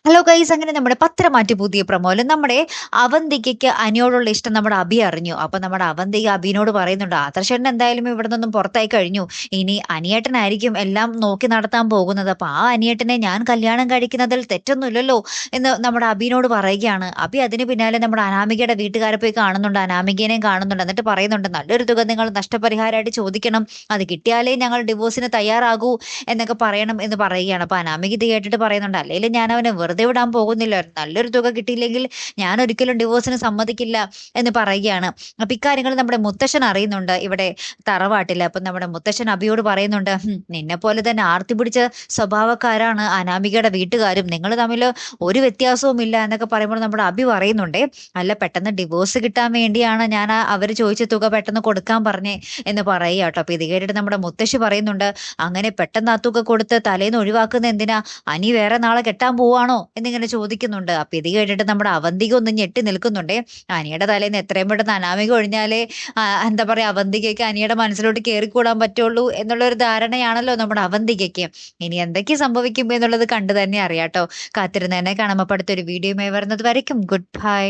Hello guys, അങ്ങനെ നമ്മുടെ പത്രം മാറ്റി പുതിയ പ്രമോല് നമ്മുടെ അവന്തികയ്ക്ക് അനിയോടുള്ള ഇഷ്ടം നമ്മുടെ അബി അറിഞ്ഞു. അപ്പൊ നമ്മുടെ അവന്തിക അബിനോട് പറയുന്നുണ്ട്, ആദർശേട്ടൻ എന്തായാലും ഇവിടെ നിന്നും പുറത്തായി കഴിഞ്ഞു, ഇനി അനിയേട്ടനായിരിക്കും എല്ലാം നോക്കി നടത്താൻ പോകുന്നത്. അപ്പൊ ആ അനിയേട്ടനെ ഞാൻ കല്യാണം കഴിക്കുന്നതിൽ തെറ്റൊന്നുമില്ലല്ലോ എന്ന് നമ്മുടെ അബിനോട് പറയുകയാണ്. അബി അതിന് പിന്നാലെ നമ്മുടെ അനാമികയുടെ വീട്ടുകാരെ പോയി കാണുന്നുണ്ട്, അനാമികേനെയും കാണുന്നുണ്ട്. എന്നിട്ട് പറയുന്നുണ്ട്, നല്ലൊരു തുക നിങ്ങൾ നഷ്ടപരിഹാരമായിട്ട് ചോദിക്കണം, അത് കിട്ടിയാലേ ഞങ്ങൾ ഡിവോഴ്സിന് തയ്യാറാകൂ എന്നൊക്കെ പറയണം എന്ന് പറയുകയാണ്. അപ്പൊ അനാമിക ഇത് കേട്ടിട്ട് പറയുന്നുണ്ട്, അല്ലെങ്കിൽ ഞാൻ അവനെ വെറുതെ വിടാൻ പോകുന്നില്ല, നല്ലൊരു തുക കിട്ടിയില്ലെങ്കിൽ ഞാൻ ഒരിക്കലും ഡിവോഴ്സിന് സമ്മതിക്കില്ല എന്ന് പറയുകയാണ്. അപ്പൊ ഇക്കാര്യങ്ങൾ നമ്മുടെ മുത്തശ്ശൻ അറിയുന്നുണ്ട് ഇവിടെ തറവാട്ടില്. അപ്പൊ നമ്മുടെ മുത്തശ്ശൻ അബിയോട് പറയുന്നുണ്ട്, നിന്നെ പോലെ തന്നെ ആർത്തി പിടിച്ച സ്വഭാവക്കാരാണ് അനാമികയുടെ വീട്ടുകാരും, നിങ്ങൾ തമ്മിൽ ഒരു വ്യത്യാസവും ഇല്ല എന്നൊക്കെ പറയുമ്പോൾ നമ്മുടെ അബി പറയുന്നുണ്ടേ, അല്ല പെട്ടെന്ന് ഡിവോഴ്സ് കിട്ടാൻ വേണ്ടിയാണ് ഞാൻ അവർ ചോദിച്ച തുക പെട്ടെന്ന് കൊടുക്കാൻ പറഞ്ഞേ എന്ന് പറയുക കേട്ടോ. അപ്പൊ ഇത് കേട്ടിട്ട് നമ്മുടെ മുത്തശ്ശി പറയുന്നുണ്ട്, അങ്ങനെ പെട്ടെന്ന് ആ തുക കൊടുത്ത് തലേന്ന് ഒഴിവാക്കുന്ന എന്തിനാ, അനി വേറെ നാളെ കെട്ടാൻ പോവാണോ എന്നിങ്ങനെ ചോദിക്കുന്നുണ്ട്. അപ്പൊ ഇത് കേട്ടിട്ട് നമ്മുടെ അവന്തിക ഒന്ന് ഞെട്ടി നിൽക്കുന്നുണ്ടേ. അനിയുടെ തലേന്ന് എത്രയും പെട്ടെന്ന് അനാമിക ഒഴിഞ്ഞാലേ എന്താ പറയാ അവന്തികയ്ക്ക് അനിയുടെ മനസ്സിലോട്ട് കയറിക്കൂടാൻ പറ്റുള്ളൂ എന്നുള്ള ഒരു ധാരണയാണല്ലോ നമ്മുടെ അവന്തികയ്ക്ക്. ഇനി എന്തൊക്കെ സംഭവിക്കും എന്നുള്ളത് കണ്ടു തന്നെ അറിയാട്ടോ. കാത്തിരുന്ന് തന്നെ കാണാം. അപ്പൊ അടുത്തൊരു വീഡിയോയുമായി വരുന്നത് വരയ്ക്കും ഗുഡ് ബൈ.